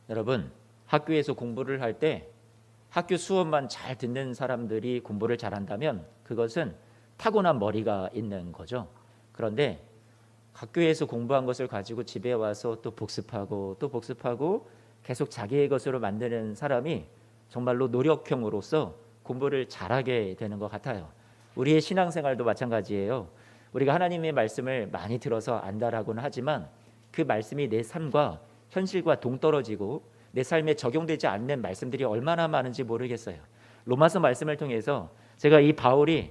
여러분, 학교에서 공부를 할 때 학교 수업만 잘 듣는 사람들이 공부를 잘한다면 그것은 타고난 머리가 있는 거죠. 그런데 학교에서 공부한 것을 가지고 집에 와서 또 복습하고 또 복습하고 계속 자기의 것으로 만드는 사람이 정말로 노력형으로서 공부를 잘하게 되는 것 같아요. 우리의 신앙생활도 마찬가지예요. 우리가 하나님의 말씀을 많이 들어서 안다라고는 하지만 그 말씀이 내 삶과 현실과 동떨어지고 내 삶에 적용되지 않는 말씀들이 얼마나 많은지 모르겠어요. 로마서 말씀을 통해서 제가 이 바울이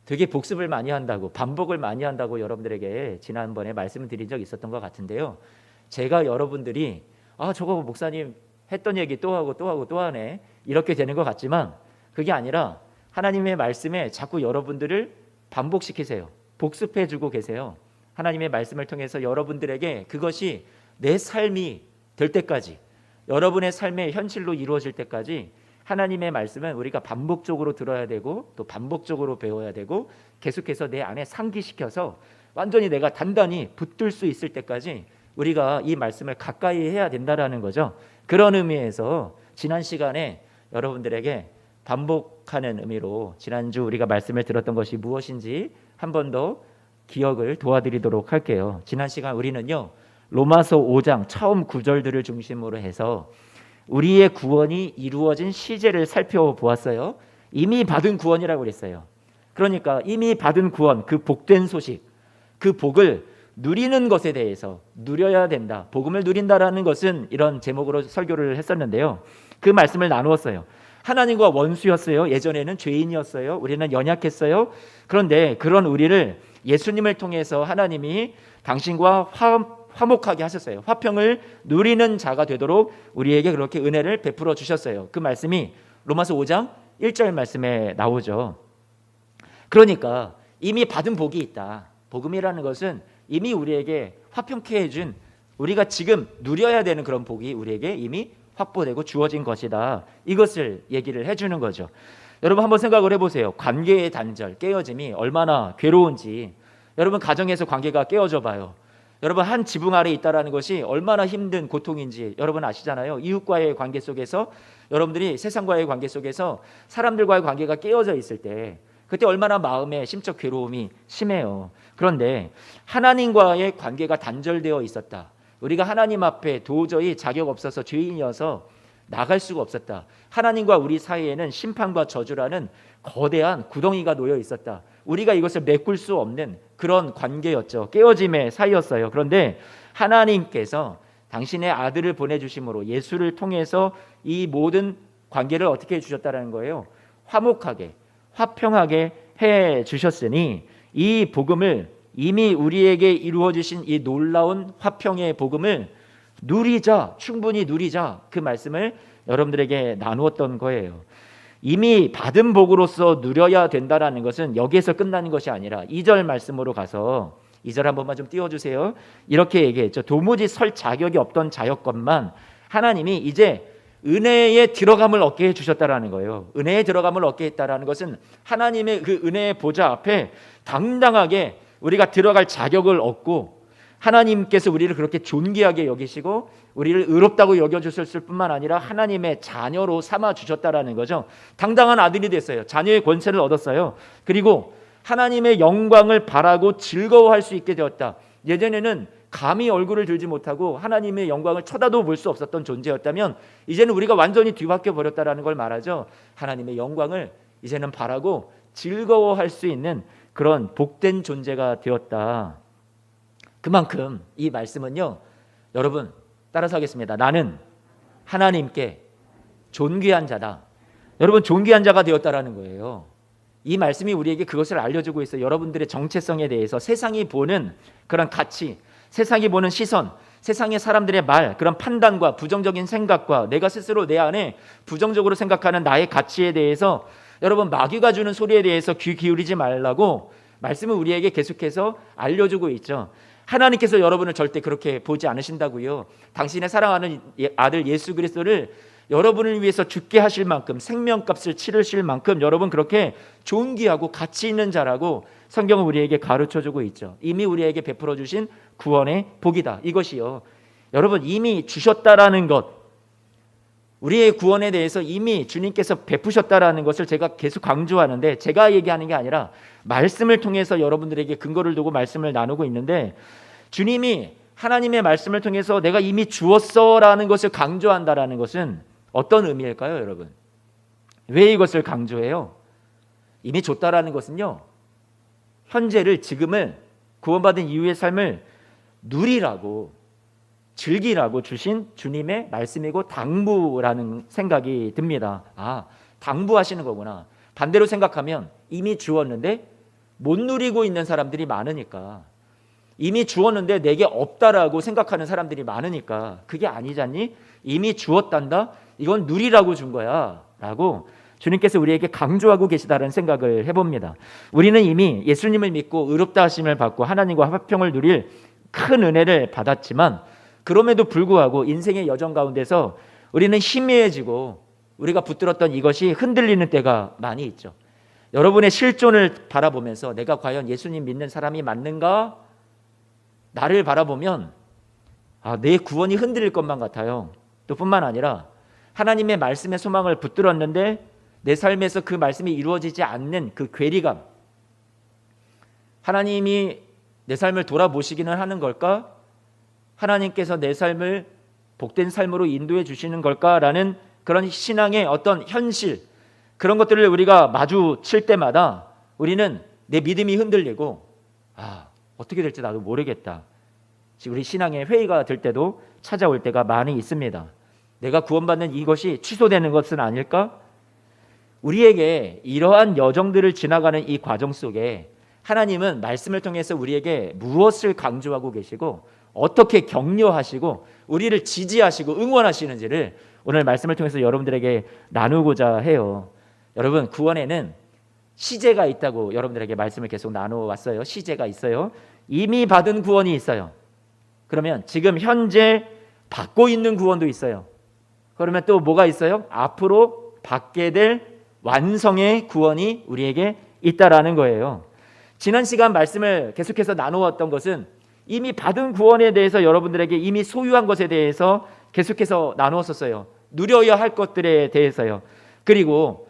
되게 복습을 많이 한다고, 반복을 많이 한다고 여러분들에게 지난번에 말씀을 드린 적 있었던 것 같은데요. 제가 여러분들이 저거 목사님 했던 얘기 또 하고 또 하고 또 하네, 이렇게 되는 것 같지만 그게 아니라 하나님의 말씀에 자꾸 여러분들을 반복시키세요. 복습해주고 계세요. 하나님의 말씀을 통해서 여러분들에게 그것이 내 삶이 될 때까지, 여러분의 삶의 현실로 이루어질 때까지 하나님의 말씀은 우리가 반복적으로 들어야 되고 또 반복적으로 배워야 되고 계속해서 내 안에 상기시켜서 완전히 내가 단단히 붙들 수 있을 때까지 우리가 이 말씀을 가까이 해야 된다라는 거죠. 그런 의미에서 지난 시간에 여러분들에게 반복하는 의미로 지난주 우리가 말씀을 들었던 것이 무엇인지 한 번 더 기억을 도와드리도록 할게요. 지난 시간 우리는요, 로마서 5장 처음 구절들을 중심으로 해서 우리의 구원이 이루어진 시제를 살펴보았어요. 이미 받은 구원이라고 그랬어요. 그러니까 이미 받은 구원, 그 복된 소식, 그 복을 누리는 것에 대해서 누려야 된다. 복음을 누린다라는 것은 이런 제목으로 설교를 했었는데요. 그 말씀을 나누었어요. 하나님과 원수였어요. 예전에는 죄인이었어요. 우리는 연약했어요. 그런데 그런 우리를 예수님을 통해서 하나님이 당신과 화목하게 하셨어요. 화평을 누리는 자가 되도록 우리에게 그렇게 은혜를 베풀어 주셨어요. 그 말씀이 로마서 5장 1절 말씀에 나오죠. 그러니까 이미 받은 복이 있다. 복음이라는 것은 이미 우리에게 화평케 해준, 우리가 지금 누려야 되는 그런 복이 우리에게 이미 확보되고 주어진 것이다. 이것을 얘기를 해주는 거죠. 여러분 한번 생각을 해보세요. 관계의 단절, 깨어짐이 얼마나 괴로운지. 여러분 가정에서 관계가 깨어져 봐요. 여러분 한 지붕 아래 있다라는 것이 얼마나 힘든 고통인지 여러분 아시잖아요. 이웃과의 관계 속에서, 여러분들이 세상과의 관계 속에서 사람들과의 관계가 깨어져 있을 때 그때 얼마나 마음의 심적 괴로움이 심해요. 그런데 하나님과의 관계가 단절되어 있었다. 우리가 하나님 앞에 도저히 자격 없어서 죄인이어서 나갈 수가 없었다. 하나님과 우리 사이에는 심판과 저주라는 거대한 구덩이가 놓여 있었다. 우리가 이것을 메꿀 수 없는 그런 관계였죠. 깨어짐의 사이였어요. 그런데 하나님께서 당신의 아들을 보내주심으로 예수를 통해서 이 모든 관계를 어떻게 해주셨다는 거예요? 화목하게, 화평하게 해주셨으니 이 복음을, 이미 우리에게 이루어주신 이 놀라운 화평의 복음을 누리자, 충분히 누리자, 그 말씀을 여러분들에게 나누었던 거예요. 이미 받은 복으로서 누려야 된다라는 것은 여기에서 끝나는 것이 아니라 2절 말씀으로 가서 2절 한 번만 좀 띄워주세요. 이렇게 얘기했죠. 도무지 설 자격이 없던 자였건만 하나님이 이제 은혜에 들어감을 얻게 해주셨다라는 거예요. 은혜에 들어감을 얻게 했다라는 것은 하나님의 그 은혜의 보좌 앞에 당당하게 우리가 들어갈 자격을 얻고, 하나님께서 우리를 그렇게 존귀하게 여기시고 우리를 의롭다고 여겨주셨을 뿐만 아니라 하나님의 자녀로 삼아주셨다라는 거죠. 당당한 아들이 됐어요. 자녀의 권세를 얻었어요. 그리고 하나님의 영광을 바라고 즐거워할 수 있게 되었다. 예전에는 감히 얼굴을 들지 못하고 하나님의 영광을 쳐다도 볼 수 없었던 존재였다면 이제는 우리가 완전히 뒤바뀌어 버렸다라는 걸 말하죠. 하나님의 영광을 이제는 바라고 즐거워할 수 있는 그런 복된 존재가 되었다. 그만큼 이 말씀은요, 여러분 따라서 하겠습니다. 나는 하나님께 존귀한 자다. 여러분 존귀한 자가 되었다라는 거예요. 이 말씀이 우리에게 그것을 알려주고 있어요. 여러분들의 정체성에 대해서, 세상이 보는 그런 가치, 세상이 보는 시선, 세상의 사람들의 말, 그런 판단과 부정적인 생각과 내가 스스로 내 안에 부정적으로 생각하는 나의 가치에 대해서, 여러분 마귀가 주는 소리에 대해서 귀 기울이지 말라고 말씀은 우리에게 계속해서 알려주고 있죠. 하나님께서 여러분을 절대 그렇게 보지 않으신다고요. 당신의 사랑하는 아들 예수 그리스도를 여러분을 위해서 죽게 하실 만큼, 생명값을 치르실 만큼 여러분 그렇게 존귀하고 가치 있는 자라고 성경은 우리에게 가르쳐주고 있죠. 이미 우리에게 베풀어 주신 구원의 복이다. 이것이요, 여러분 이미 주셨다라는 것, 우리의 구원에 대해서 이미 주님께서 베푸셨다라는 것을 제가 계속 강조하는데, 제가 얘기하는 게 아니라 말씀을 통해서 여러분들에게 근거를 두고 말씀을 나누고 있는데, 주님이 하나님의 말씀을 통해서 내가 이미 주었어라는 것을 강조한다라는 것은 어떤 의미일까요, 여러분? 왜 이것을 강조해요? 이미 줬다라는 것은요, 현재를, 지금을, 구원받은 이후의 삶을 누리라고, 즐기라고 주신 주님의 말씀이고 당부라는 생각이 듭니다. 아, 당부하시는 거구나. 반대로 생각하면 이미 주었는데 못 누리고 있는 사람들이 많으니까, 이미 주었는데 내게 없다라고 생각하는 사람들이 많으니까, 그게 아니잖니? 이미 주었단다? 이건 누리라고 준 거야 라고 주님께서 우리에게 강조하고 계시다는 생각을 해봅니다. 우리는 이미 예수님을 믿고 의롭다 하심을 받고 하나님과 화평을 누릴 큰 은혜를 받았지만, 그럼에도 불구하고 인생의 여정 가운데서 우리는 희미해지고 우리가 붙들었던 이것이 흔들리는 때가 많이 있죠. 여러분의 실존을 바라보면서 내가 과연 예수님 믿는 사람이 맞는가? 나를 바라보면 내 구원이 흔들릴 것만 같아요. 또 뿐만 아니라 하나님의 말씀의 소망을 붙들었는데 내 삶에서 그 말씀이 이루어지지 않는 그 괴리감, 하나님이 내 삶을 돌아보시기는 하는 걸까? 하나님께서 내 삶을 복된 삶으로 인도해 주시는 걸까라는 그런 신앙의 어떤 현실, 그런 것들을 우리가 마주칠 때마다 우리는 내 믿음이 흔들리고 어떻게 될지 나도 모르겠다. 우리 신앙의 회의가 될 때도 찾아올 때가 많이 있습니다. 내가 구원받는 이것이 취소되는 것은 아닐까? 우리에게 이러한 여정들을 지나가는 이 과정 속에 하나님은 말씀을 통해서 우리에게 무엇을 강조하고 계시고 어떻게 격려하시고 우리를 지지하시고 응원하시는지를 오늘 말씀을 통해서 여러분들에게 나누고자 해요. 여러분, 구원에는 시제가 있다고 여러분들에게 말씀을 계속 나누어왔어요. 시제가 있어요. 이미 받은 구원이 있어요. 그러면 지금 현재 받고 있는 구원도 있어요. 그러면 또 뭐가 있어요? 앞으로 받게 될 완성의 구원이 우리에게 있다라는 거예요. 지난 시간 말씀을 계속해서 나누었던 것은 이미 받은 구원에 대해서 여러분들에게 이미 소유한 것에 대해서 계속해서 나누었었어요. 누려야 할 것들에 대해서요. 그리고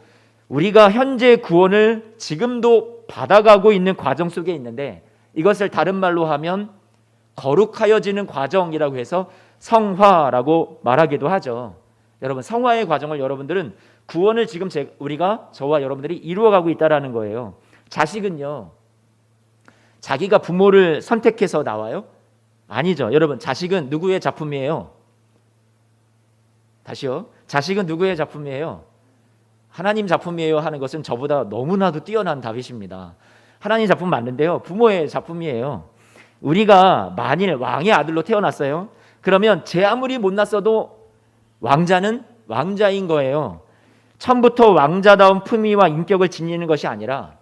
우리가 현재 구원을 지금도 받아가고 있는 과정 속에 있는데, 이것을 다른 말로 하면 거룩하여지는 과정이라고 해서 성화라고 말하기도 하죠. 여러분, 성화의 과정을 여러분들은 구원을 지금 우리가, 저와 여러분들이 이루어가고 있다는 거예요. 자식은요, 자기가 부모를 선택해서 나와요? 아니죠. 여러분, 자식은 누구의 작품이에요? 다시요. 자식은 누구의 작품이에요? 하나님 작품이에요 하는 것은 저보다 너무나도 뛰어난 답이십니다. 하나님 작품 맞는데요, 부모의 작품이에요. 우리가 만일 왕의 아들로 태어났어요. 그러면 제 아무리 못났어도 왕자는 왕자인 거예요. 처음부터 왕자다운 품위와 인격을 지니는 것이 아니라,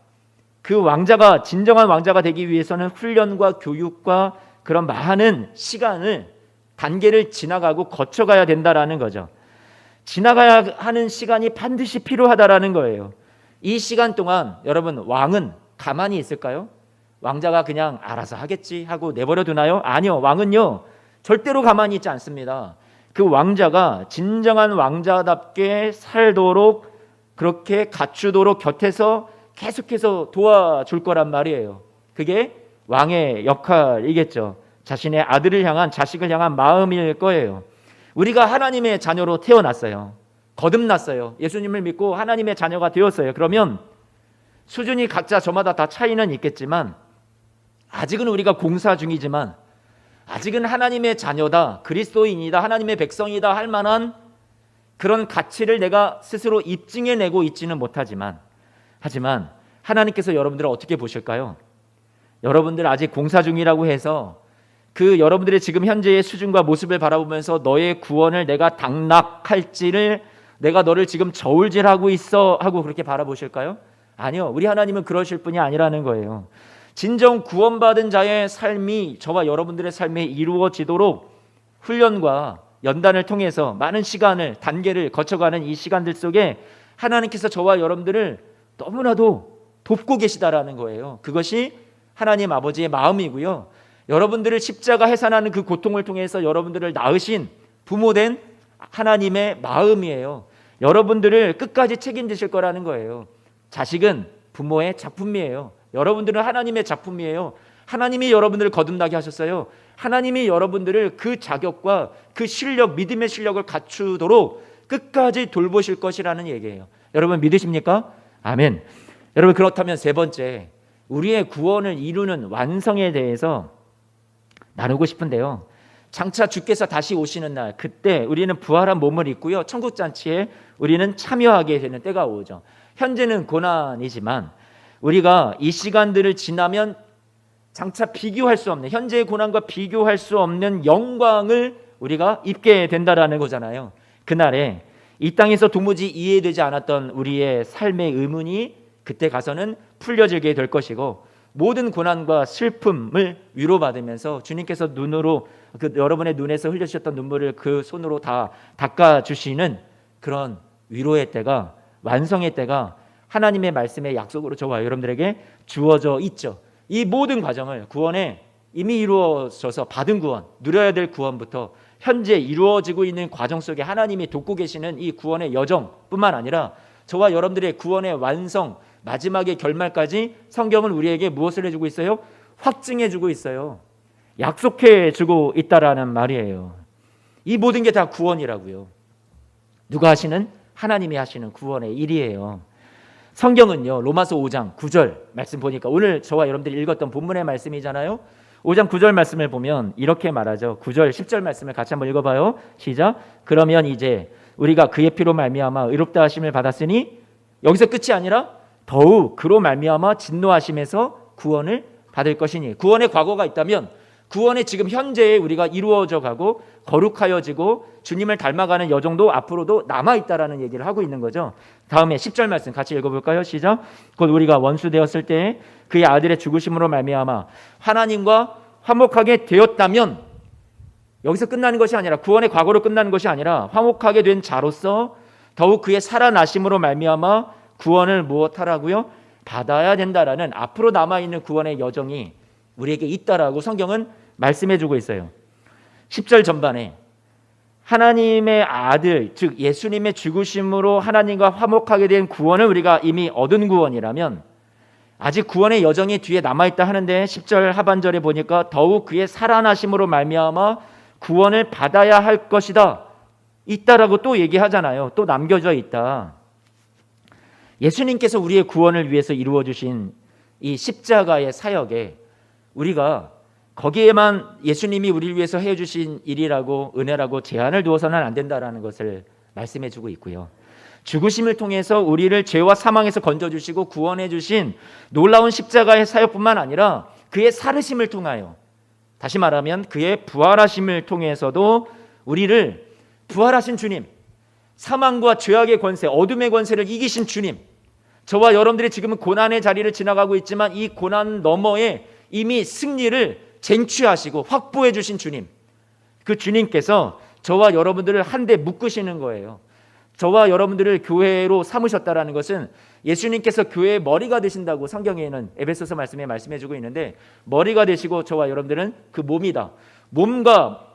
그 왕자가 진정한 왕자가 되기 위해서는 훈련과 교육과 그런 많은 시간을, 단계를 지나가고 거쳐가야 된다라는 거죠. 지나가야 하는 시간이 반드시 필요하다라는 거예요. 이 시간 동안 여러분, 왕은 가만히 있을까요? 왕자가 그냥 알아서 하겠지 하고 내버려 두나요? 아니요. 왕은요, 절대로 가만히 있지 않습니다. 그 왕자가 진정한 왕자답게 살도록, 그렇게 갖추도록 곁에서 계속해서 도와줄 거란 말이에요. 그게 왕의 역할이겠죠. 자신의 아들을 향한, 자식을 향한 마음일 거예요. 우리가 하나님의 자녀로 태어났어요. 거듭났어요. 예수님을 믿고 하나님의 자녀가 되었어요. 그러면 수준이 각자 저마다 다 차이는 있겠지만, 아직은 우리가 공사 중이지만, 아직은 하나님의 자녀다, 그리스도인이다, 하나님의 백성이다 할 만한 그런 가치를 내가 스스로 입증해내고 있지는 못하지만, 하지만 하나님께서 여러분들을 어떻게 보실까요? 여러분들 아직 공사 중이라고 해서 그 여러분들의 지금 현재의 수준과 모습을 바라보면서 너의 구원을 내가 당락할지를, 내가 너를 지금 저울질하고 있어 하고 그렇게 바라보실까요? 아니요. 우리 하나님은 그러실 분이 아니라는 거예요. 진정 구원받은 자의 삶이, 저와 여러분들의 삶에 이루어지도록 훈련과 연단을 통해서 많은 시간을, 단계를 거쳐가는 이 시간들 속에 하나님께서 저와 여러분들을 너무나도 돕고 계시다라는 거예요. 그것이 하나님 아버지의 마음이고요. 여러분들을 십자가 해산하는 그 고통을 통해서 여러분들을 낳으신 부모된 하나님의 마음이에요. 여러분들을 끝까지 책임지실 거라는 거예요. 자식은 부모의 작품이에요. 여러분들은 하나님의 작품이에요. 하나님이 여러분들을 거듭나게 하셨어요. 하나님이 여러분들을 그 자격과 그 실력, 믿음의 실력을 갖추도록 끝까지 돌보실 것이라는 얘기예요. 여러분 믿으십니까? 아멘. 여러분 그렇다면 세 번째, 우리의 구원을 이루는 완성에 대해서 나누고 싶은데요. 장차 주께서 다시 오시는 날, 그때 우리는 부활한 몸을 입고요, 천국 잔치에 우리는 참여하게 되는 때가 오죠. 현재는 고난이지만 우리가 이 시간들을 지나면 장차 비교할 수 없는, 현재의 고난과 비교할 수 없는 영광을 우리가 입게 된다라는 거잖아요. 그날에 이 땅에서 도무지 이해되지 않았던 우리의 삶의 의문이 그때 가서는 풀려지게 될 것이고, 모든 고난과 슬픔을 위로받으면서 주님께서 눈으로 여러분의 눈에서 흘려주셨던 눈물을 그 손으로 다 닦아주시는 그런 위로의 때가, 완성의 때가 하나님의 말씀의 약속으로 저와 여러분들에게 주어져 있죠. 이 모든 과정을, 구원에 이미 이루어져서 받은 구원, 누려야 될 구원부터 현재 이루어지고 있는 과정 속에 하나님이 돕고 계시는 이 구원의 여정뿐만 아니라 저와 여러분들의 구원의 완성, 마지막의 결말까지 성경은 우리에게 무엇을 해주고 있어요? 확증해주고 있어요. 약속해주고 있다라는 말이에요. 이 모든 게 다 구원이라고요. 누가 하시는? 하나님이 하시는 구원의 일이에요. 성경은요, 로마서 5장 9절 말씀 보니까 오늘 저와 여러분들이 읽었던 본문의 말씀이잖아요. 5장 9절 말씀을 보면 이렇게 말하죠. 9절 10절 말씀을 같이 한번 읽어봐요. 시작. 그러면 이제 우리가 그의 피로 말미암아 의롭다 하심을 받았으니, 여기서 끝이 아니라 더욱 그로 말미암아 진노하심에서 구원을 받을 것이니, 구원의 과거가 있다면 구원의 지금 현재에 우리가 이루어져 가고 거룩하여지고 주님을 닮아가는 여정도 앞으로도 남아있다라는 얘기를 하고 있는 거죠. 다음에 10절 말씀 같이 읽어볼까요? 시작. 곧 우리가 원수 되었을 때 그의 아들의 죽으심으로 말미암아 하나님과 화목하게 되었다면, 여기서 끝나는 것이 아니라, 구원의 과거로 끝나는 것이 아니라 화목하게 된 자로서 더욱 그의 살아나심으로 말미암아 구원을 무엇하라고요? 받아야 된다라는 앞으로 남아있는 구원의 여정이 우리에게 있다라고 성경은 말씀해주고 있어요. 10절 전반에 하나님의 아들, 즉 예수님의 죽으심으로 하나님과 화목하게 된 구원을 우리가 이미 얻은 구원이라면, 아직 구원의 여정이 뒤에 남아있다 하는데 10절 하반절에 보니까 더욱 그의 살아나심으로 말미암아 구원을 받아야 할 것이다, 있다라고 또 얘기하잖아요. 또 남겨져 있다. 예수님께서 우리의 구원을 위해서 이루어 주신 이 십자가의 사역에 우리가 거기에만 예수님이 우리를 위해서 해주신 일이라고, 은혜라고 제한을 두어서는 안 된다라는 것을 말씀해 주고 있고요. 죽으심을 통해서 우리를 죄와 사망에서 건져주시고 구원해 주신 놀라운 십자가의 사역뿐만 아니라 그의 살으심을 통하여, 다시 말하면 그의 부활하심을 통해서도 우리를, 부활하신 주님, 사망과 죄악의 권세, 어둠의 권세를 이기신 주님, 저와 여러분들이 지금은 고난의 자리를 지나가고 있지만 이 고난 너머에 이미 승리를 쟁취하시고 확보해 주신 주님, 그 주님께서 저와 여러분들을 한데 묶으시는 거예요. 저와 여러분들을 교회로 삼으셨다라는 것은 예수님께서 교회의 머리가 되신다고 성경에는 에베소서 말씀에 말씀해 주고 있는데, 머리가 되시고 저와 여러분들은 그 몸이다. 몸과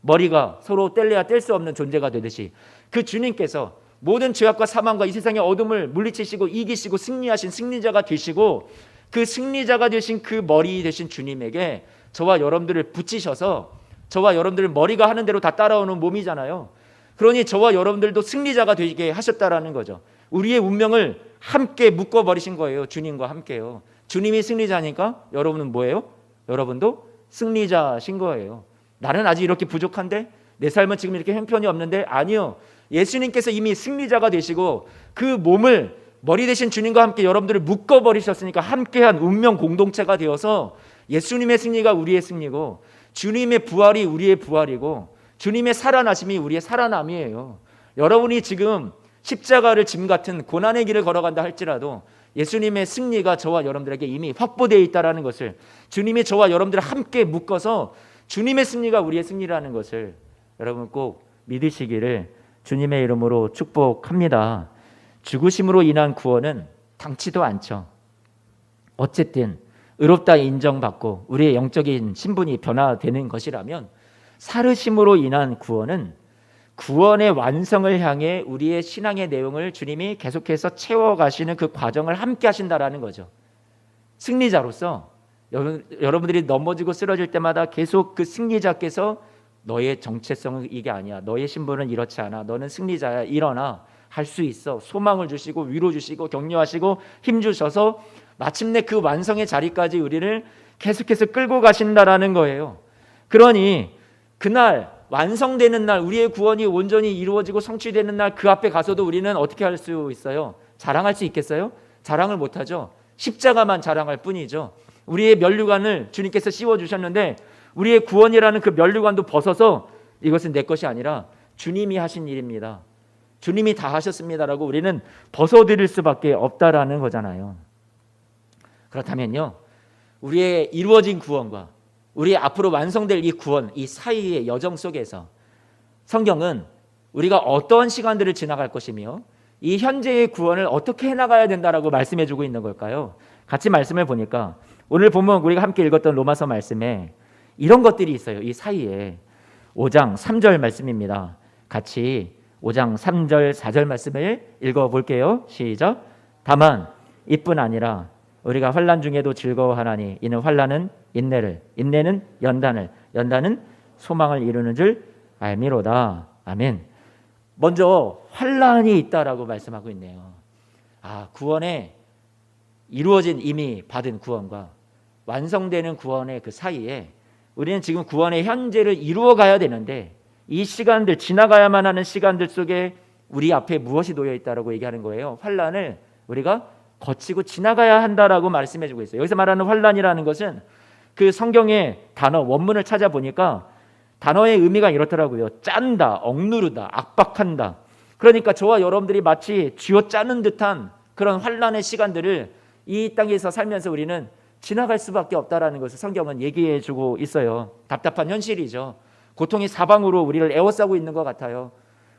머리가 서로 뗄래야 뗄 수 없는 존재가 되듯이 그 주님께서 모든 죄악과 사망과 이 세상의 어둠을 물리치시고 이기시고 승리하신 승리자가 되시고, 그 승리자가 되신 그 머리 되신 주님에게 저와 여러분들을 붙이셔서 저와 여러분들 머리가 하는 대로 다 따라오는 몸이잖아요. 그러니 저와 여러분들도 승리자가 되게 하셨다라는 거죠. 우리의 운명을 함께 묶어버리신 거예요. 주님과 함께요. 주님이 승리자니까 여러분은 뭐예요? 여러분도 승리자신 거예요. 나는 아직 이렇게 부족한데, 내 삶은 지금 이렇게 형편이 없는데, 아니요. 예수님께서 이미 승리자가 되시고 그 몸을 머리 되신 주님과 함께 여러분들을 묶어버리셨으니까 함께한 운명 공동체가 되어서 예수님의 승리가 우리의 승리고, 주님의 부활이 우리의 부활이고, 주님의 살아나심이 우리의 살아남이에요. 여러분이 지금 십자가를 짐 같은 고난의 길을 걸어간다 할지라도 예수님의 승리가 저와 여러분들에게 이미 확보되어 있다는 것을, 주님이 저와 여러분들을 함께 묶어서 주님의 승리가 우리의 승리라는 것을 여러분 꼭 믿으시기를 주님의 이름으로 축복합니다. 죽으심으로 인한 구원은 당치도 않죠. 어쨌든 의롭다 인정받고 우리의 영적인 신분이 변화되는 것이라면, 살으심으로 인한 구원은 구원의 완성을 향해 우리의 신앙의 내용을 주님이 계속해서 채워가시는 그 과정을 함께 하신다라는 거죠. 승리자로서 여러분들이 넘어지고 쓰러질 때마다 계속 그 승리자께서 너의 정체성은 이게 아니야, 너의 신분은 이렇지 않아, 너는 승리자야, 일어나, 할 수 있어, 소망을 주시고 위로 주시고 격려하시고 힘 주셔서 마침내 그 완성의 자리까지 우리를 계속해서 끌고 가신다라는 거예요. 그러니 그날 완성되는 날, 우리의 구원이 온전히 이루어지고 성취되는 날, 그 앞에 가서도 우리는 어떻게 할 수 있어요? 자랑할 수 있겠어요? 자랑을 못하죠. 십자가만 자랑할 뿐이죠. 우리의 면류관을 주님께서 씌워주셨는데 우리의 구원이라는 그 면류관도 벗어서 이것은 내 것이 아니라 주님이 하신 일입니다, 주님이 다 하셨습니다라고 우리는 벗어드릴 수밖에 없다라는 거잖아요. 그렇다면요, 우리의 이루어진 구원과 우리 앞으로 완성될 이 구원, 이 사이의 여정 속에서 성경은 우리가 어떠한 시간들을 지나갈 것이며 이 현재의 구원을 어떻게 해나가야 된다라고 말씀해 주고 있는 걸까요? 같이 말씀을 보니까 오늘 보면 우리가 함께 읽었던 로마서 말씀에 이런 것들이 있어요. 이 사이에 5장 3절 말씀입니다. 같이 5장 3절 4절 말씀을 읽어볼게요. 시작. 다만 이뿐 아니라 우리가 환난 중에도 즐거워하나니 이는 환난은 인내를, 인내는 연단을, 연단은 소망을 이루는 줄 알미로다. 아멘. 먼저 환난이 있다라고 말씀하고 있네요. 구원에 이루어진 이미 받은 구원과 완성되는 구원의 그 사이에 우리는 지금 구원의 현재를 이루어 가야 되는데 이 시간들, 지나가야만 하는 시간들 속에 우리 앞에 무엇이 놓여 있다라고 얘기하는 거예요. 환난을 우리가 거치고 지나가야 한다라고 말씀해 주고 있어요. 여기서 말하는 환난이라는 것은 그 성경의 단어 원문을 찾아보니까 단어의 의미가 이렇더라고요. 짠다, 억누르다, 압박한다. 그러니까 저와 여러분들이 마치 쥐어짜는 듯한 그런 환난의 시간들을 이 땅에서 살면서 우리는 지나갈 수밖에 없다라는 것을 성경은 얘기해 주고 있어요. 답답한 현실이죠. 고통이 사방으로 우리를 에워싸고 있는 것 같아요.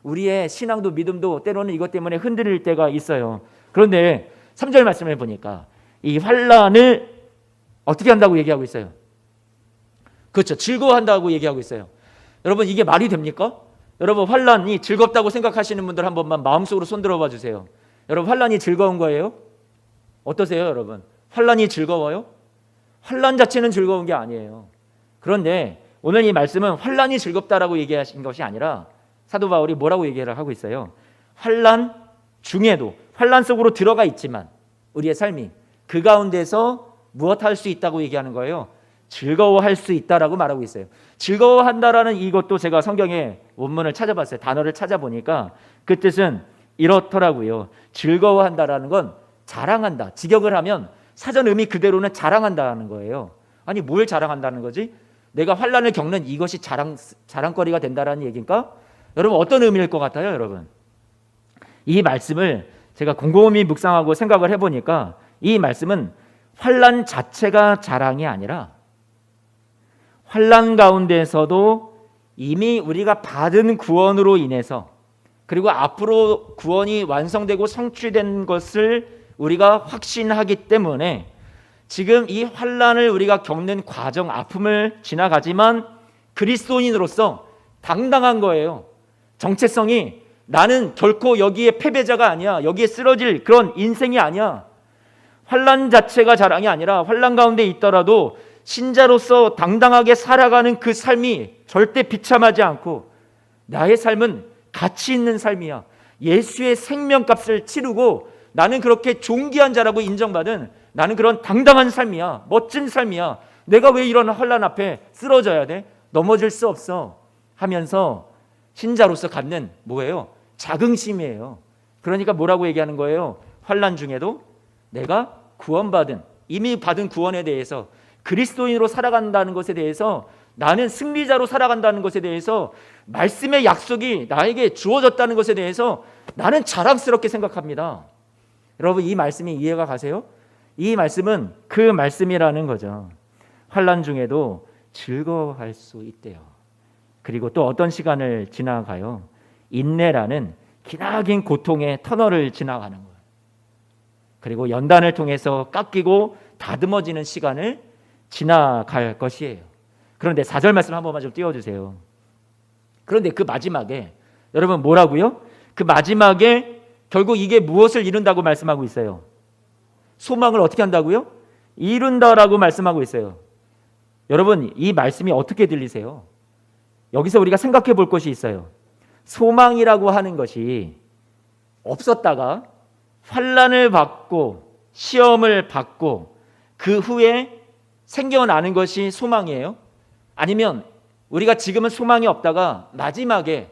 우리의 신앙도 믿음도 때로는 이것 때문에 흔들릴 때가 있어요. 그런데 3절 말씀을 보니까 이 환난을 어떻게 한다고 얘기하고 있어요? 그렇죠. 즐거워한다고 얘기하고 있어요. 여러분, 이게 말이 됩니까? 여러분, 환난이 즐겁다고 생각하시는 분들 한 번만 마음속으로 손 들어봐 주세요. 여러분, 환난이 즐거운 거예요? 어떠세요, 여러분? 환난이 즐거워요? 환난 자체는 즐거운 게 아니에요. 그런데 오늘 이 말씀은 환난이 즐겁다라고 얘기하신 것이 아니라 사도 바울이 뭐라고 얘기를 하고 있어요? 환난 중에도, 환난 속으로 들어가 있지만 우리의 삶이 그 가운데서 무엇 할 수 있다고 얘기하는 거예요? 즐거워할 수 있다라고 말하고 있어요. 즐거워한다라는 이것도 제가 성경의 원문을 찾아봤어요. 단어를 찾아보니까 그 뜻은 이렇더라고요. 즐거워한다라는 건 자랑한다. 직역을 하면 사전 의미 그대로는 자랑한다는 거예요. 아니, 뭘 자랑한다는 거지? 내가 환난을 겪는 이것이 자랑거리가 된다라는 얘기인가? 여러분, 어떤 의미일 것 같아요, 여러분? 이 말씀을 제가 곰곰이 묵상하고 생각을 해보니까 이 말씀은 환난 자체가 자랑이 아니라 환난 가운데서도 이미 우리가 받은 구원으로 인해서 그리고 앞으로 구원이 완성되고 성취된 것을 우리가 확신하기 때문에 지금 이 환난을 우리가 겪는 과정, 아픔을 지나가지만 그리스도인으로서 당당한 거예요. 정체성이 나는 결코 여기에 패배자가 아니야, 여기에 쓰러질 그런 인생이 아니야. 환난 자체가 자랑이 아니라 환난 가운데 있더라도 신자로서 당당하게 살아가는 그 삶이 절대 비참하지 않고 나의 삶은 가치 있는 삶이야. 예수의 생명값을 치르고 나는 그렇게 존귀한 자라고 인정받은 나는 그런 당당한 삶이야. 멋진 삶이야. 내가 왜 이런 환난 앞에 쓰러져야 돼? 넘어질 수 없어 하면서 신자로서 갖는 뭐예요? 자긍심이에요. 그러니까 뭐라고 얘기하는 거예요? 환난 중에도 내가 구원받은, 이미 받은 구원에 대해서, 그리스도인으로 살아간다는 것에 대해서, 나는 승리자로 살아간다는 것에 대해서, 말씀의 약속이 나에게 주어졌다는 것에 대해서 나는 자랑스럽게 생각합니다. 여러분, 이 말씀이 이해가 가세요? 이 말씀은 그 말씀이라는 거죠. 환난 중에도 즐거워할 수 있대요. 그리고 또 어떤 시간을 지나가요? 인내라는 기나긴 고통의 터널을 지나가는 거예요. 그리고 연단을 통해서 깎이고 다듬어지는 시간을 지나갈 것이에요. 그런데 4절 말씀 한 번만 좀 띄워주세요. 그런데 그 마지막에 여러분 뭐라고요? 그 마지막에 결국 이게 무엇을 이룬다고 말씀하고 있어요? 소망을 어떻게 한다고요? 이룬다라고 말씀하고 있어요. 여러분 이 말씀이 어떻게 들리세요? 여기서 우리가 생각해 볼 것이 있어요. 소망이라고 하는 것이 없었다가 환난을 받고 시험을 받고 그 후에 생겨나는 것이 소망이에요? 아니면 우리가 지금은 소망이 없다가 마지막에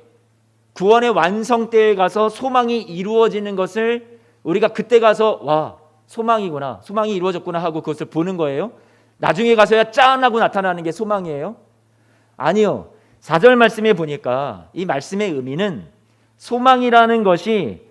구원의 완성때에 가서 소망이 이루어지는 것을 우리가 그때 가서 와 소망이구나, 소망이 이루어졌구나 하고 그것을 보는 거예요? 나중에 가서야 짠 하고 나타나는 게 소망이에요? 아니요. 4절 말씀에 보니까 이 말씀의 의미는 소망이라는 것이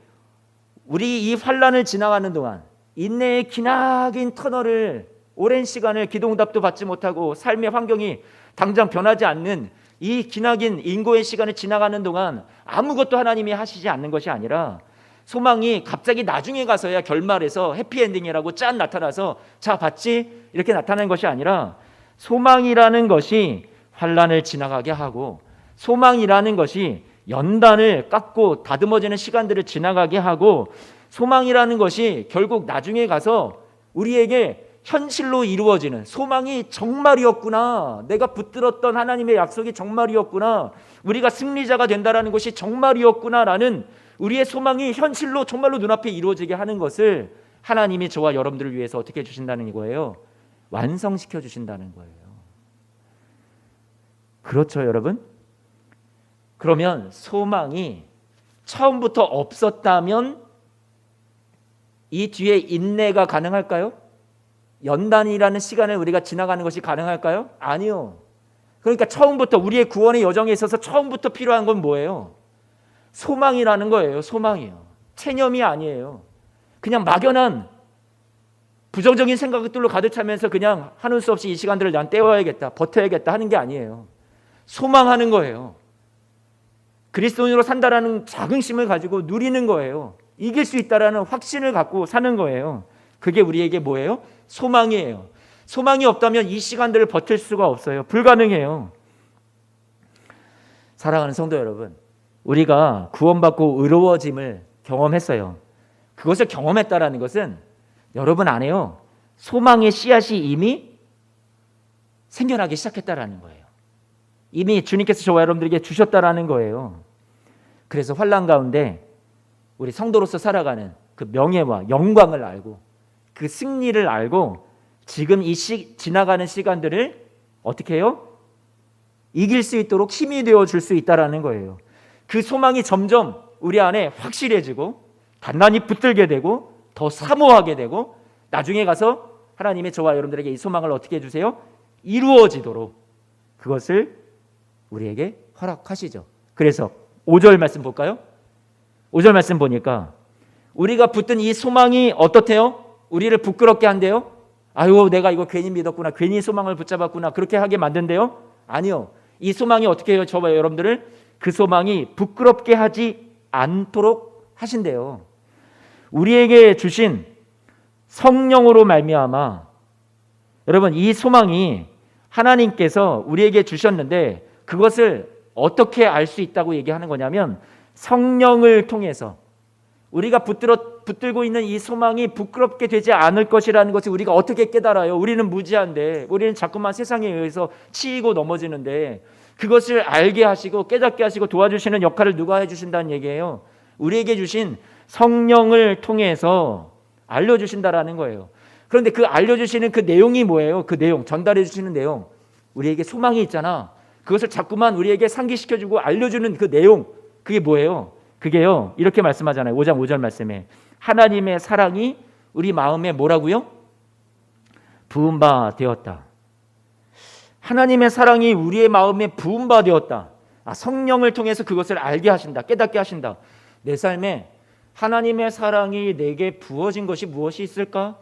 우리 이 환난을 지나가는 동안 인내의 기나긴 터널을 오랜 시간을 기도응답도 받지 못하고 삶의 환경이 당장 변하지 않는 이 기나긴 인고의 시간을 지나가는 동안 아무것도 하나님이 하시지 않는 것이 아니라 소망이 갑자기 나중에 가서야 결말에서 해피엔딩이라고 짠 나타나서 자 봤지? 이렇게 나타나는 것이 아니라 소망이라는 것이 환난을 지나가게 하고 소망이라는 것이 연단을 깎고 다듬어지는 시간들을 지나가게 하고 소망이라는 것이 결국 나중에 가서 우리에게 현실로 이루어지는 소망이 정말이었구나. 내가 붙들었던 하나님의 약속이 정말이었구나. 우리가 승리자가 된다라는 것이 정말이었구나라는 우리의 소망이 현실로 정말로 눈앞에 이루어지게 하는 것을 하나님이 저와 여러분들을 위해서 어떻게 해주신다는 거예요? 완성시켜 주신다는 거예요. 그렇죠, 여러분? 그러면 소망이 처음부터 없었다면 이 뒤에 인내가 가능할까요? 연단이라는 시간을 우리가 지나가는 것이 가능할까요? 아니요. 그러니까 처음부터 우리의 구원의 여정에 있어서 처음부터 필요한 건 뭐예요? 소망이라는 거예요. 소망이요. 체념이 아니에요. 그냥 막연한 부정적인 생각들로 가득 차면서 그냥 하는 수 없이 이 시간들을 난 때워야겠다, 버텨야겠다 하는 게 아니에요. 소망하는 거예요. 그리스도인으로 산다라는 자긍심을 가지고 누리는 거예요. 이길 수 있다라는 확신을 갖고 사는 거예요. 그게 우리에게 뭐예요? 소망이에요. 소망이 없다면 이 시간들을 버틸 수가 없어요. 불가능해요. 사랑하는 성도 여러분, 우리가 구원받고 의로워짐을 경험했어요. 그것을 경험했다라는 것은 여러분 안에요, 소망의 씨앗이 이미 생겨나기 시작했다라는 거예요. 이미 주님께서 저와 여러분들에게 주셨다라는 거예요. 그래서 환난 가운데 우리 성도로서 살아가는 그 명예와 영광을 알고 그 승리를 알고 지금 이 지나가는 시간들을 어떻게 해요? 이길 수 있도록 힘이 되어 줄 수 있다라는 거예요. 그 소망이 점점 우리 안에 확실해지고 단단히 붙들게 되고 더 사모하게 되고 나중에 가서 하나님의 저와 여러분들에게 이 소망을 어떻게 해주세요? 이루어지도록 그것을 우리에게 허락하시죠. 그래서 5절 말씀 볼까요? 5절 말씀 보니까 우리가 붙든 이 소망이 어떻대요? 우리를 부끄럽게 한대요? 아유 내가 이거 괜히 믿었구나, 괜히 소망을 붙잡았구나 그렇게 하게 만든대요? 아니요. 이 소망이 어떻게 해요? 저와 여러분들을 그 소망이 부끄럽게 하지 않도록 하신대요. 우리에게 주신 성령으로 말미암아 여러분 이 소망이 하나님께서 우리에게 주셨는데 그것을 어떻게 알 수 있다고 얘기하는 거냐면 성령을 통해서 우리가 붙들고 있는 이 소망이 부끄럽게 되지 않을 것이라는 것을 우리가 어떻게 깨달아요? 우리는 무지한데 우리는 자꾸만 세상에 의해서 치이고 넘어지는데 그것을 알게 하시고 깨닫게 하시고 도와주시는 역할을 누가 해주신다는 얘기예요? 우리에게 주신 성령을 통해서 알려주신다라는 거예요. 그런데 그 알려주시는 그 내용이 뭐예요? 그 내용, 전달해 주시는 내용, 우리에게 소망이 있잖아. 그것을 자꾸만 우리에게 상기시켜주고 알려주는 그 내용, 그게 뭐예요? 그게요, 이렇게 말씀하잖아요. 5장 5절 말씀에 하나님의 사랑이 우리 마음에 뭐라고요? 부은 바 되었다. 하나님의 사랑이 우리의 마음에 부은 바 되었다. 성령을 통해서 그것을 알게 하신다, 깨닫게 하신다. 내 삶에 하나님의 사랑이 내게 부어진 것이 무엇이 있을까?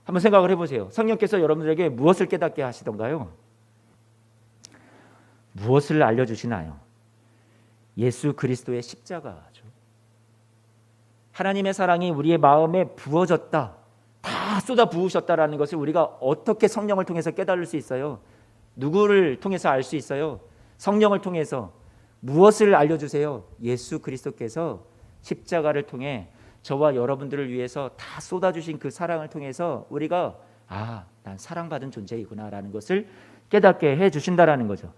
한번 생각을 해보세요. 성령께서 여러분들에게 무엇을 깨닫게 하시던가요? 무엇을 알려주시나요? 예수 그리스도의 십자가죠. 하나님의 사랑이 우리의 마음에 부어졌다, 다 쏟아 부으셨다라는 것을 우리가 어떻게 성령을 통해서 깨달을 수 있어요? 누구를 통해서 알 수 있어요? 성령을 통해서. 무엇을 알려주세요? 예수 그리스도께서 십자가를 통해 저와 여러분들을 위해서 다 쏟아주신 그 사랑을 통해서 우리가 난 사랑받은 존재이구나 라는 것을 깨닫게 해주신다라는 거죠.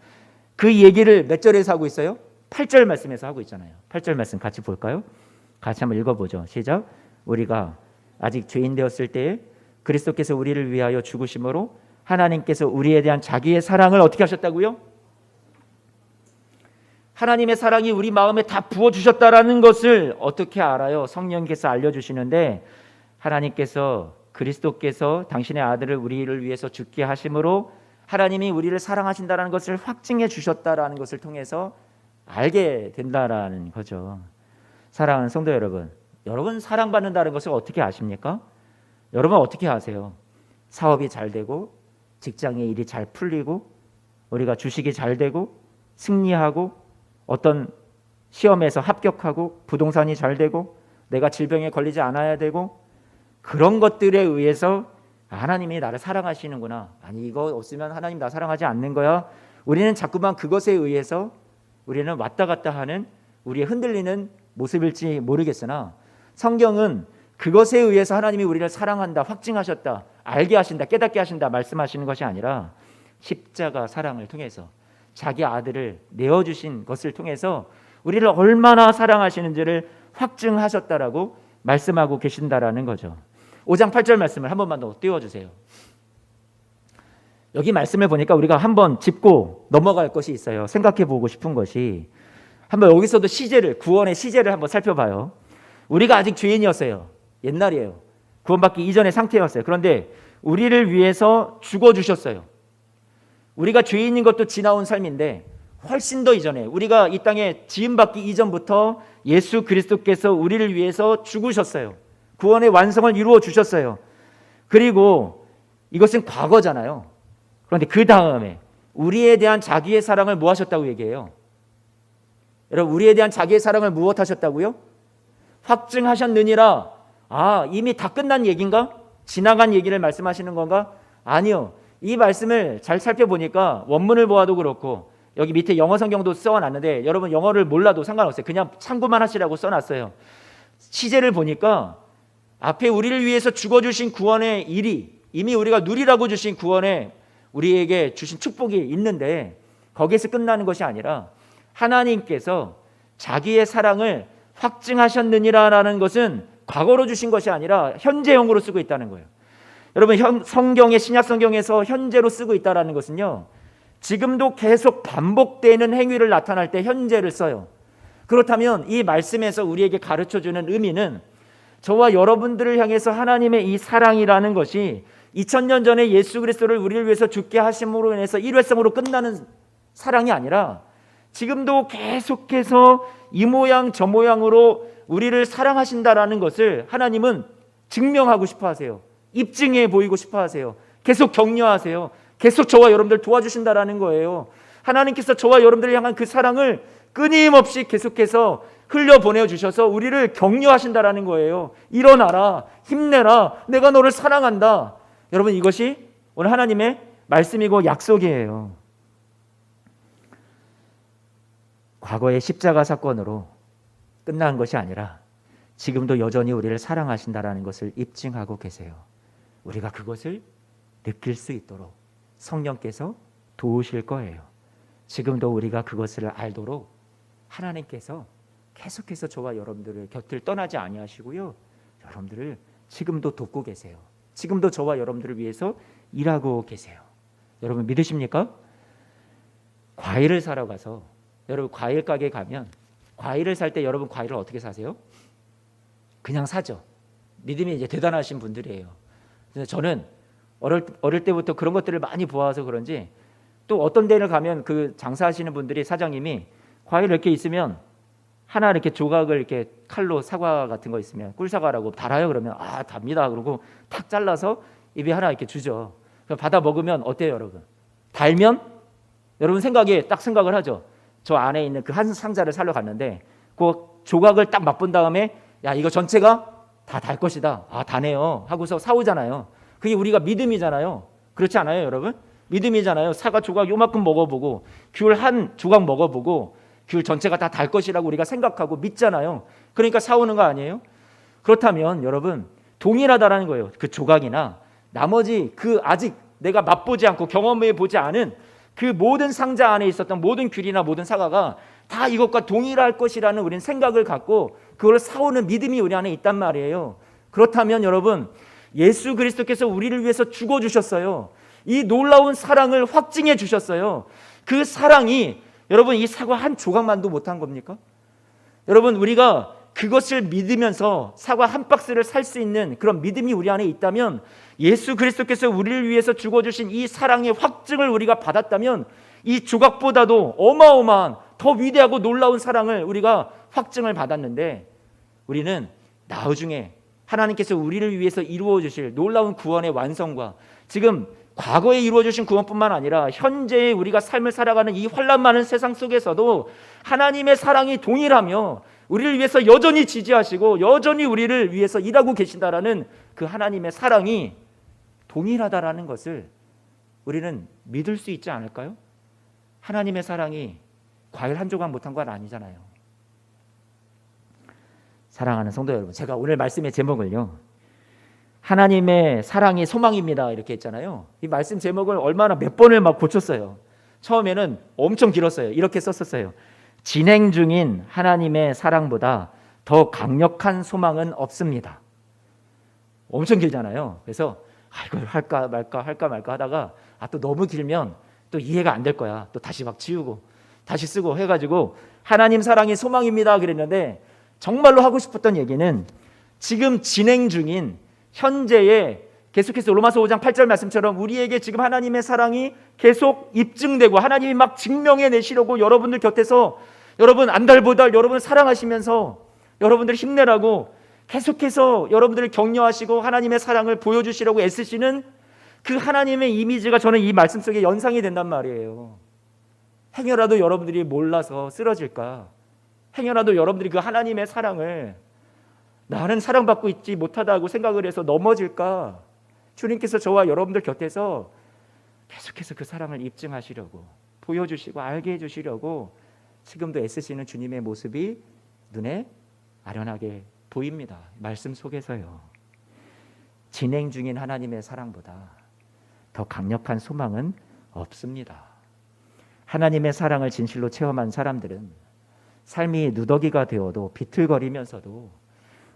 그 얘기를 몇 절에서 하고 있어요? 8절 말씀에서 하고 있잖아요. 8절 말씀 같이 볼까요? 같이 한번 읽어보죠. 시작. 우리가 아직 죄인 되었을 때에 그리스도께서 우리를 위하여 죽으심으로 하나님께서 우리에 대한 자기의 사랑을 어떻게 하셨다고요? 하나님의 사랑이 우리 마음에 다 부어주셨다라는 것을 어떻게 알아요? 성령께서 알려주시는데 하나님께서 그리스도께서 당신의 아들을 우리를 위해서 죽게 하심으로 하나님이 우리를 사랑하신다는 것을 확증해 주셨다라는 것을 통해서 알게 된다라는 거죠. 사랑하는 성도 여러분, 여러분 사랑받는다는 것을 어떻게 아십니까? 여러분 어떻게 아세요? 사업이 잘 되고 직장의 일이 잘 풀리고 우리가 주식이 잘 되고 승리하고 어떤 시험에서 합격하고 부동산이 잘 되고 내가 질병에 걸리지 않아야 되고 그런 것들에 의해서 하나님이 나를 사랑하시는구나. 아니 이거 없으면 하나님 나 사랑하지 않는 거야. 우리는 자꾸만 그것에 의해서 우리는 왔다 갔다 하는 우리의 흔들리는 모습일지 모르겠으나 성경은 그것에 의해서 하나님이 우리를 사랑한다, 확증하셨다, 알게 하신다, 깨닫게 하신다 말씀하시는 것이 아니라 십자가 사랑을 통해서 자기 아들을 내어주신 것을 통해서 우리를 얼마나 사랑하시는지를 확증하셨다라고 말씀하고 계신다라는 거죠. 5장 8절 말씀을 한 번만 더 띄워주세요. 여기 말씀을 보니까 우리가 한번 짚고 넘어갈 것이 있어요. 생각해 보고 싶은 것이 한번 여기서도 시제를 구원의 시제를 한번 살펴봐요. 우리가 아직 죄인이었어요. 옛날이에요. 구원받기 이전의 상태였어요. 그런데 우리를 위해서 죽어주셨어요. 우리가 죄인인 것도 지나온 삶인데 훨씬 더 이전에 우리가 이 땅에 지음받기 이전부터 예수 그리스도께서 우리를 위해서 죽으셨어요. 구원의 완성을 이루어 주셨어요. 그리고 이것은 과거잖아요. 그런데 그 다음에 우리에 대한 자기의 사랑을 뭐 하셨다고 얘기해요? 여러분 우리에 대한 자기의 사랑을 무엇 하셨다고요? 확증하셨느니라. 이미 다 끝난 얘기인가? 지나간 얘기를 말씀하시는 건가? 아니요. 이 말씀을 잘 살펴보니까 원문을 보아도 그렇고 여기 밑에 영어 성경도 써놨는데 여러분 영어를 몰라도 상관없어요. 그냥 참고만 하시라고 써놨어요. 시제를 보니까 앞에 우리를 위해서 죽어주신 구원의 일이 이미 우리가 누리라고 주신 구원에 우리에게 주신 축복이 있는데 거기에서 끝나는 것이 아니라 하나님께서 자기의 사랑을 확증하셨느니라라는 것은 과거로 주신 것이 아니라 현재형으로 쓰고 있다는 거예요. 여러분 성경의 신약 성경에서 현재로 쓰고 있다는 것은요. 지금도 계속 반복되는 행위를 나타날 때 현재를 써요. 그렇다면 이 말씀에서 우리에게 가르쳐주는 의미는 저와 여러분들을 향해서 하나님의 이 사랑이라는 것이 2000년 전에 예수 그리스도를 우리를 위해서 죽게 하심으로 인해서 일회성으로 끝나는 사랑이 아니라 지금도 계속해서 이 모양 저 모양으로 우리를 사랑하신다라는 것을 하나님은 증명하고 싶어 하세요. 입증해 보이고 싶어 하세요. 계속 격려하세요. 계속 저와 여러분들 도와주신다라는 거예요. 하나님께서 저와 여러분들을 향한 그 사랑을 끊임없이 계속해서 흘려보내 주셔서 우리를 격려하신다라는 거예요. 일어나라, 힘내라, 내가 너를 사랑한다. 여러분 이것이 오늘 하나님의 말씀이고 약속이에요. 과거의 십자가 사건으로 끝난 것이 아니라 지금도 여전히 우리를 사랑하신다라는 것을 입증하고 계세요. 우리가 그것을 느낄 수 있도록 성령께서 도우실 거예요. 지금도 우리가 그것을 알도록 하나님께서 계속해서 저와 여러분들의 곁을 떠나지 아니하시고요. 여러분들을 지금도 돕고 계세요. 지금도 저와 여러분들을 위해서 일하고 계세요. 여러분 믿으십니까? 과일을 사러 가서 여러분 과일 가게에 가면 과일을 살 때 여러분 과일을 어떻게 사세요? 그냥 사죠. 믿음이 이제 대단하신 분들이에요. 그래서 저는 어릴 때부터 그런 것들을 많이 보아서 그런지 또 어떤 데를 가면 그 장사하시는 분들이 사장님이 과일 이렇게 있으면 하나 이렇게 조각을 이렇게 칼로 사과 같은 거 있으면 꿀사과라고 달아요. 그러면 답니다. 그러고 탁 잘라서 입에 하나 이렇게 주죠. 그럼 받아 먹으면 어때요, 여러분? 달면 여러분 생각에 딱 생각을 하죠. 저 안에 있는 그 한 상자를 사러 갔는데 그 조각을 딱 맛본 다음에 야 이거 전체가 다 달 것이다. 다네요. 하고서 사오잖아요. 그게 우리가 믿음이잖아요. 그렇지 않아요, 여러분? 믿음이잖아요. 사과 조각 요만큼 먹어보고 귤 한 조각 먹어보고 귤 전체가 다 달 것이라고 우리가 생각하고 믿잖아요. 그러니까 사오는 거 아니에요? 그렇다면 여러분 동일하다라는 거예요. 그 조각이나 나머지 그 아직 내가 맛보지 않고 경험해 보지 않은 그 모든 상자 안에 있었던 모든 귤이나 모든 사과가 다 이것과 동일할 것이라는 우리는 생각을 갖고 그걸 사오는 믿음이 우리 안에 있단 말이에요. 그렇다면 여러분 예수 그리스도께서 우리를 위해서 죽어주셨어요. 이 놀라운 사랑을 확증해 주셨어요. 그 사랑이 여러분 이 사과 한 조각만도 못한 겁니까? 여러분 우리가 그것을 믿으면서 사과 한 박스를 살 수 있는 그런 믿음이 우리 안에 있다면 예수 그리스도께서 우리를 위해서 죽어주신 이 사랑의 확증을 우리가 받았다면 이 조각보다도 어마어마한 더 위대하고 놀라운 사랑을 우리가 확증을 받았는데 우리는 나중에 하나님께서 우리를 위해서 이루어 주실 놀라운 구원의 완성과 지금 과거에 이루어 주신 구원뿐만 아니라 현재의 우리가 삶을 살아가는 이 환난 많은 세상 속에서도 하나님의 사랑이 동일하며 우리를 위해서 여전히 지지하시고 여전히 우리를 위해서 일하고 계신다라는 그 하나님의 사랑이 동일하다라는 것을 우리는 믿을 수 있지 않을까요? 하나님의 사랑이 과일 한 조각 못한 건 아니잖아요. 사랑하는 성도 여러분, 제가 오늘 말씀의 제목을요, 하나님의 사랑이 소망입니다 이렇게 했잖아요. 이 말씀 제목을 얼마나 몇 번을 막 고쳤어요. 처음에는 엄청 길었어요. 이렇게 썼었어요. 진행 중인 하나님의 사랑보다 더 강력한 소망은 없습니다. 엄청 길잖아요. 그래서 이걸 할까 말까 하다가 또 너무 길면 또 이해가 안 될 거야. 또 다시 막 지우고 다시 쓰고 해가지고 하나님 사랑이 소망입니다 그랬는데 정말로 하고 싶었던 얘기는 지금 진행 중인 현재의 계속해서 로마서 5장 8절 말씀처럼 우리에게 지금 하나님의 사랑이 계속 입증되고 하나님이 막 증명해 내시려고 여러분들 곁에서 여러분 안달보달 여러분을 사랑하시면서 여러분들 힘내라고 계속해서 여러분들을 격려하시고 하나님의 사랑을 보여주시려고 애쓰시는 그 하나님의 이미지가 저는 이 말씀 속에 연상이 된단 말이에요. 행여라도 여러분들이 몰라서 쓰러질까, 행여라도 여러분들이 그 하나님의 사랑을 나는 사랑받고 있지 못하다고 생각을 해서 넘어질까, 주님께서 저와 여러분들 곁에서 계속해서 그 사랑을 입증하시려고 보여주시고 알게 해주시려고 지금도 애쓰시는 주님의 모습이 눈에 아련하게 보입니다. 말씀 속에서요. 진행 중인 하나님의 사랑보다 더 강력한 소망은 없습니다. 하나님의 사랑을 진실로 체험한 사람들은 삶이 누더기가 되어도 비틀거리면서도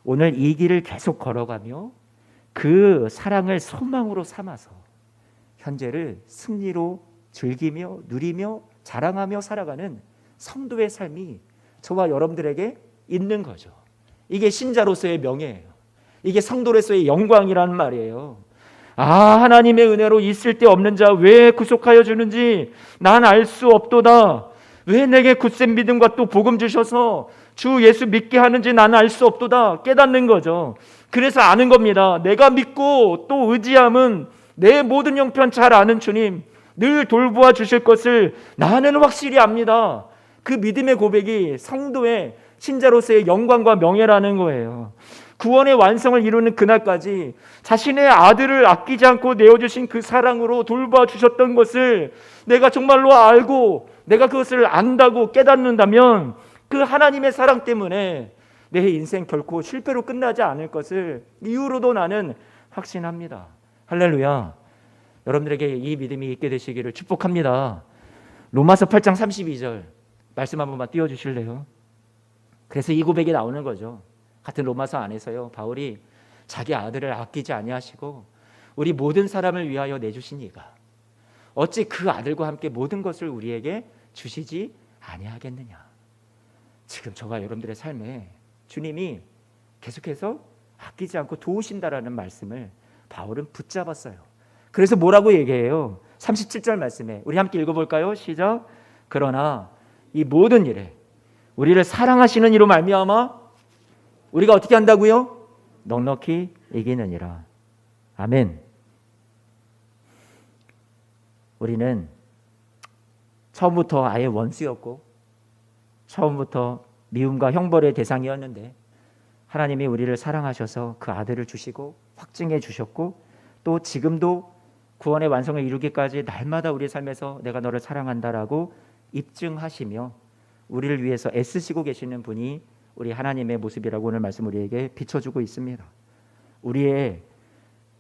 오늘 이 길을 계속 걸어가며 그 사랑을 소망으로 삼아서 현재를 승리로 즐기며 누리며 자랑하며 살아가는 성도의 삶이 저와 여러분들에게 있는 거죠. 이게 신자로서의 명예예요. 이게 성도로서의 영광이라는 말이에요. 하나님의 은혜로 있을 데 없는 자 왜 구속하여 주는지 난 알 수 없도다. 왜 내게 굳센 믿음과 또 복음 주셔서 주 예수 믿게 하는지 나는 알 수 없도다. 깨닫는 거죠. 그래서 아는 겁니다. 내가 믿고 또 의지함은 내 모든 형편 잘 아는 주님 늘 돌보아 주실 것을 나는 확실히 압니다. 그 믿음의 고백이 성도의 신자로서의 영광과 명예라는 거예요. 구원의 완성을 이루는 그날까지 자신의 아들을 아끼지 않고 내어주신 그 사랑으로 돌봐 주셨던 것을 내가 정말로 알고 내가 그것을 안다고 깨닫는다면 그 하나님의 사랑 때문에 내 인생 결코 실패로 끝나지 않을 것을 이후로도 나는 확신합니다. 할렐루야. 여러분들에게 이 믿음이 있게 되시기를 축복합니다. 로마서 8장 32절 말씀 한 번만 띄워주실래요? 그래서 이 고백이 나오는 거죠. 같은 로마서 안에서요, 바울이 자기 아들을 아끼지 아니하시고 우리 모든 사람을 위하여 내주신 이가 어찌 그 아들과 함께 모든 것을 우리에게 주시지 아니하겠느냐. 지금 저와 여러분들의 삶에 주님이 계속해서 아끼지 않고 도우신다라는 말씀을 바울은 붙잡았어요. 그래서 뭐라고 얘기해요? 37절 말씀에 우리 함께 읽어볼까요? 시작. 그러나 이 모든 일에 우리를 사랑하시는 이로 말미암아 우리가 어떻게 한다고요? 넉넉히 이기느니라. 아멘. 우리는 처음부터 아예 원수였고 처음부터 미움과 형벌의 대상이었는데 하나님이 우리를 사랑하셔서 그 아들을 주시고 확증해 주셨고 또 지금도 구원의 완성을 이루기까지 날마다 우리의 삶에서 내가 너를 사랑한다라고 입증하시며 우리를 위해서 애쓰시고 계시는 분이 우리 하나님의 모습이라고 오늘 말씀 우리에게 비춰주고 있습니다. 우리의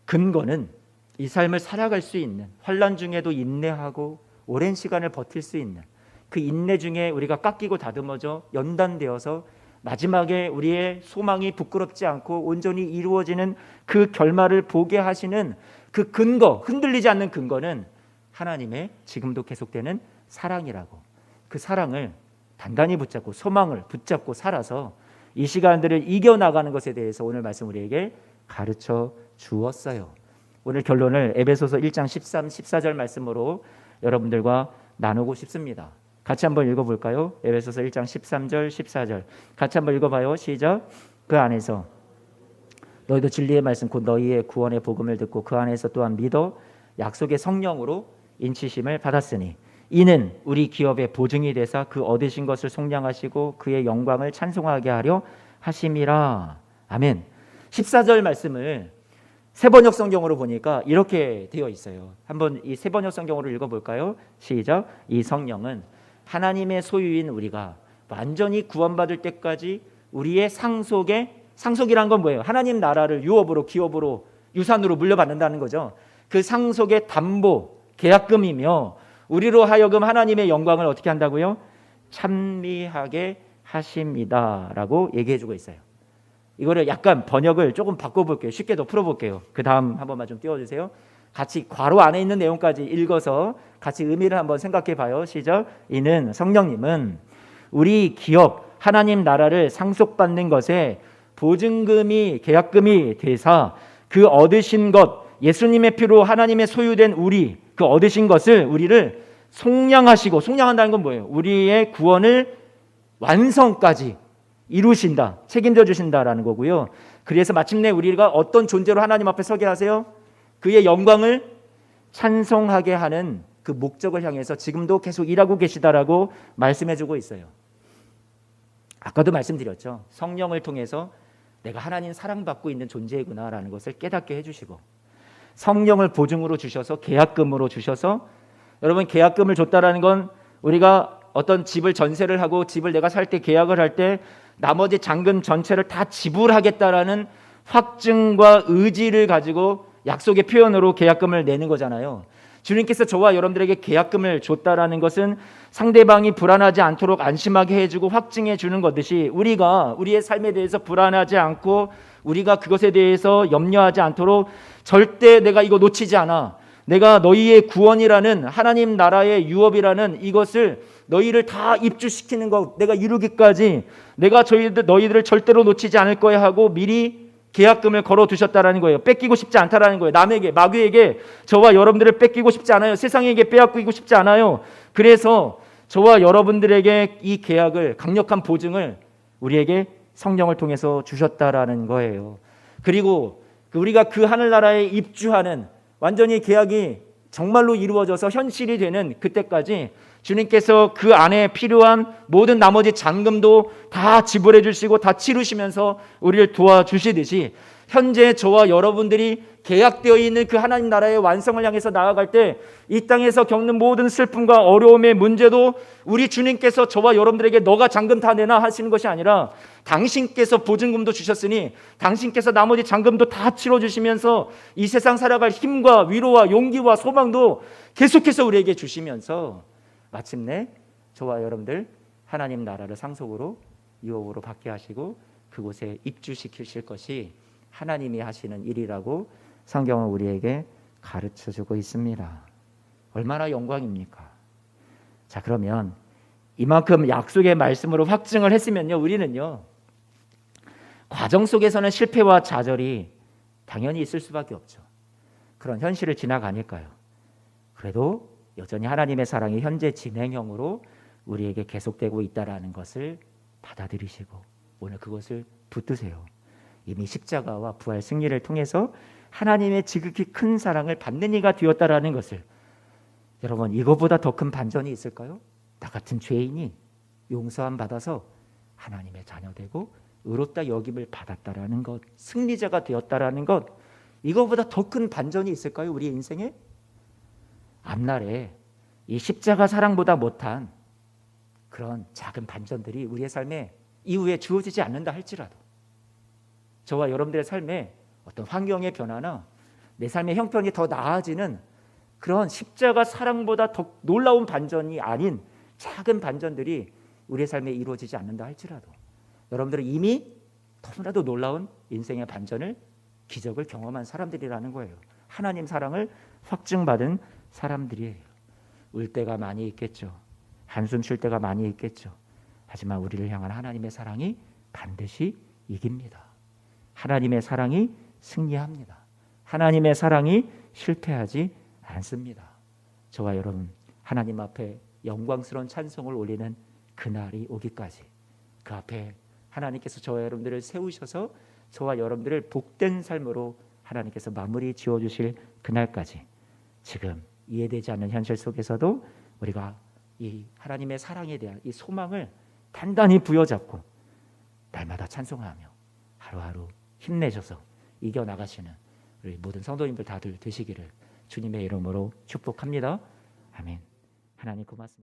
근거는 이 삶을 살아갈 수 있는, 환난 중에도 인내하고 오랜 시간을 버틸 수 있는 그 인내 중에 우리가 깎이고 다듬어져 연단되어서 마지막에 우리의 소망이 부끄럽지 않고 온전히 이루어지는 그 결말을 보게 하시는 그 근거, 흔들리지 않는 근거는 하나님의 지금도 계속되는 사랑이라고, 그 사랑을 단단히 붙잡고 소망을 붙잡고 살아서 이 시간들을 이겨나가는 것에 대해서 오늘 말씀 우리에게 가르쳐 주었어요. 오늘 결론을 에베소서 1장 13, 14절 말씀으로 여러분들과 나누고 싶습니다. 같이 한번 읽어볼까요? 에베소서 1장 13절 14절 같이 한번 읽어봐요. 시작. 그 안에서 너희도 진리의 말씀 곧 너희의 구원의 복음을 듣고 그 안에서 또한 믿어 약속의 성령으로 인치심을 받았으니 이는 우리 기업의 보증이 되사 그 얻으신 것을 속량하시고 그의 영광을 찬송하게 하려 하심이라. 아멘. 14절 말씀을 세번역 성경으로 보니까 이렇게 되어 있어요. 한번 이 세번역 성경으로 읽어볼까요? 시작. 이 성령은 하나님의 소유인 우리가 완전히 구원받을 때까지 우리의 상속이란 건 뭐예요? 하나님 나라를 유업으로 기업으로 유산으로 물려받는다는 거죠. 그 상속의 담보 계약금이며 우리로 하여금 하나님의 영광을 어떻게 한다고요? 찬미하게 하십니다라고 얘기해주고 있어요. 이거를 약간 번역을 조금 바꿔볼게요. 쉽게 더 풀어볼게요. 그 다음 한 번만 좀 띄워주세요. 같이 괄호 안에 있는 내용까지 읽어서 같이 의미를 한번 생각해 봐요. 시작. 이는 성령님은 우리 기업 하나님 나라를 상속받는 것에 보증금이 계약금이 되사 그 얻으신 것 예수님의 피로 하나님의 소유된 우리 그 얻으신 것을 우리를 속량하시고 속량한다는 건 뭐예요? 우리의 구원을 완성까지 이루신다, 책임져 주신다라는 거고요. 그래서 마침내 우리가 어떤 존재로 하나님 앞에 서게 하세요? 그의 영광을 찬송하게 하는 그 목적을 향해서 지금도 계속 일하고 계시다라고 말씀해 주고 있어요. 아까도 말씀드렸죠. 성령을 통해서 내가 하나님 사랑받고 있는 존재구나라는 것을 깨닫게 해주시고 성령을 보증으로 주셔서 계약금으로 주셔서 여러분 계약금을 줬다라는 건 우리가 어떤 집을 전세를 하고 집을 내가 살 때 계약을 할 때 나머지 잔금 전체를 다 지불하겠다라는 확증과 의지를 가지고 약속의 표현으로 계약금을 내는 거잖아요. 주님께서 저와 여러분들에게 계약금을 줬다라는 것은 상대방이 불안하지 않도록 안심하게 해주고 확증해 주는 것듯이 우리가 우리의 삶에 대해서 불안하지 않고 우리가 그것에 대해서 염려하지 않도록 절대 내가 이거 놓치지 않아. 내가 너희의 구원이라는 하나님 나라의 유업이라는 이것을 너희를 다 입주시키는 것 내가 이루기까지 내가 너희들을 절대로 놓치지 않을 거야 하고 미리 계약금을 걸어두셨다라는 거예요. 뺏기고 싶지 않다라는 거예요. 남에게 마귀에게 저와 여러분들을 뺏기고 싶지 않아요. 세상에게 빼앗기고 싶지 않아요. 그래서 저와 여러분들에게 이 계약을 강력한 보증을 우리에게 성령을 통해서 주셨다라는 거예요. 그리고 우리가 그 하늘나라에 입주하는 완전히 계약이 정말로 이루어져서 현실이 되는 그때까지 주님께서 그 안에 필요한 모든 나머지 잔금도 다 지불해 주시고 다 치르시면서 우리를 도와주시듯이 현재 저와 여러분들이 계약되어 있는 그 하나님 나라의 완성을 향해서 나아갈 때 이 땅에서 겪는 모든 슬픔과 어려움의 문제도 우리 주님께서 저와 여러분들에게 너가 잔금 다 내놔 하시는 것이 아니라 당신께서 보증금도 주셨으니 당신께서 나머지 잔금도 다 치러주시면서 이 세상 살아갈 힘과 위로와 용기와 소망도 계속해서 우리에게 주시면서 마침내 저와 여러분들 하나님 나라를 상속으로 유업으로 받게 하시고 그곳에 입주시키실 것이 하나님이 하시는 일이라고 성경은 우리에게 가르쳐주고 있습니다. 얼마나 영광입니까? 자, 그러면 이만큼 약속의 말씀으로 확증을 했으면요, 우리는요 과정 속에서는 실패와 좌절이 당연히 있을 수밖에 없죠. 그런 현실을 지나가니까요. 그래도 여전히 하나님의 사랑이 현재 진행형으로 우리에게 계속되고 있다라는 것을 받아들이시고 오늘 그것을 붙드세요. 이미 십자가와 부활 승리를 통해서 하나님의 지극히 큰 사랑을 받는 이가 되었다라는 것을 여러분 이거보다 더 큰 반전이 있을까요? 나 같은 죄인이 용서함 받아서 하나님의 자녀되고 의롭다 여김을 받았다라는 것, 승리자가 되었다라는 것, 이거보다 더 큰 반전이 있을까요? 우리 인생에? 앞날에 이 십자가 사랑보다 못한 그런 작은 반전들이 우리의 삶에 이후에 주어지지 않는다 할지라도 저와 여러분들의 삶에 어떤 환경의 변화나 내 삶의 형편이 더 나아지는 그런 십자가 사랑보다 더 놀라운 반전이 아닌 작은 반전들이 우리의 삶에 이루어지지 않는다 할지라도 여러분들은 이미 너무나도 놀라운 인생의 반전을 기적을 경험한 사람들이라는 거예요. 하나님 사랑을 확증받은 사람들이에요. 울 때가 많이 있겠죠. 한숨 쉴 때가 많이 있겠죠. 하지만 우리를 향한 하나님의 사랑이 반드시 이깁니다. 하나님의 사랑이 승리합니다. 하나님의 사랑이 실패하지 않습니다. 저와 여러분 하나님 앞에 영광스러운 찬송을 올리는 그날이 오기까지 그 앞에 하나님께서 저와 여러분들을 세우셔서 저와 여러분들을 복된 삶으로 하나님께서 마무리 지어주실 그날까지 지금 이해되지 않는 현실 속에서도 우리가 이 하나님의 사랑에 대한 이 소망을 단단히 부여잡고 날마다 찬송하며 하루하루 힘내셔서 이겨나가시는 우리 모든 성도님들 다들 되시기를 주님의 이름으로 축복합니다. 아멘. 하나님 고맙습니다.